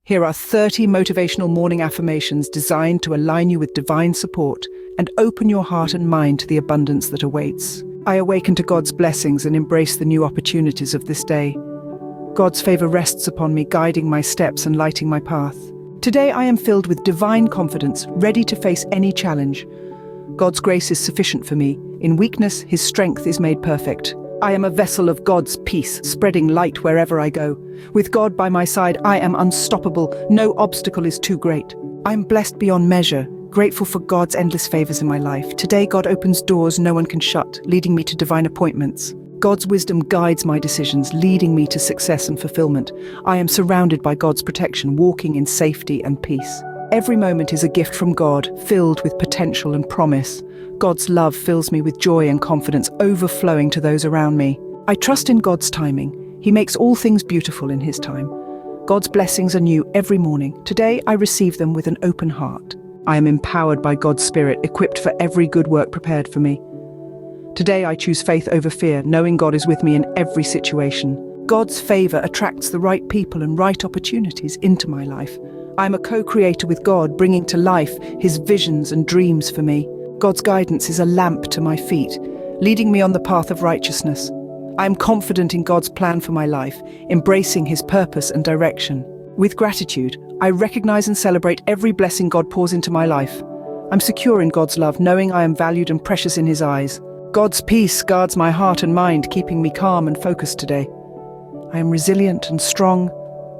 Here are 30 motivational morning affirmations designed to align you with divine support and open your heart and mind to the abundance that awaits. I awaken to God's blessings and embrace the new opportunities of this day. God's favor rests upon me, guiding my steps and lighting my path. Today I am filled with divine confidence, ready to face any challenge. God's grace is sufficient for me. In weakness, His strength is made perfect. I am a vessel of God's peace, spreading light wherever I go. With God by my side, I am unstoppable. No obstacle is too great. I am blessed beyond measure, grateful for God's endless favors in my life. Today, God opens doors no one can shut, leading me to divine appointments. God's wisdom guides my decisions, leading me to success and fulfillment. I am surrounded by God's protection, walking in safety and peace. Every moment is a gift from God, filled with potential and promise. God's love fills me with joy and confidence, overflowing to those around me. I trust in God's timing. He makes all things beautiful in His time. God's blessings are new every morning. Today, I receive them with an open heart. I am empowered by God's Spirit, equipped for every good work prepared for me. Today, I choose faith over fear, knowing God is with me in every situation. God's favor attracts the right people and right opportunities into my life. I am a co-creator with God, bringing to life His visions and dreams for me. God's guidance is a lamp to my feet, leading me on the path of righteousness. I am confident in God's plan for my life, embracing His purpose and direction. With gratitude, I recognize and celebrate every blessing God pours into my life. I'm secure in God's love, knowing I am valued and precious in His eyes. God's peace guards my heart and mind, keeping me calm and focused today. I am resilient and strong,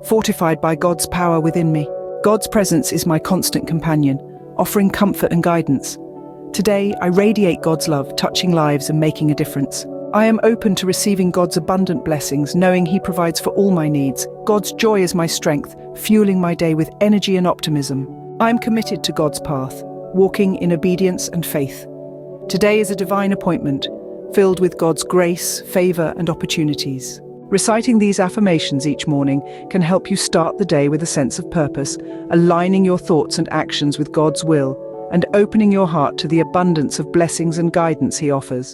fortified by God's power within me. God's presence is my constant companion, offering comfort and guidance. Today, I radiate God's love, touching lives and making a difference. I am open to receiving God's abundant blessings, knowing He provides for all my needs. God's joy is my strength, fueling my day with energy and optimism. I am committed to God's path, walking in obedience and faith. Today is a divine appointment, filled with God's grace, favor, and opportunities. Reciting these affirmations each morning can help you start the day with a sense of purpose, aligning your thoughts and actions with God's will, and opening your heart to the abundance of blessings and guidance He offers.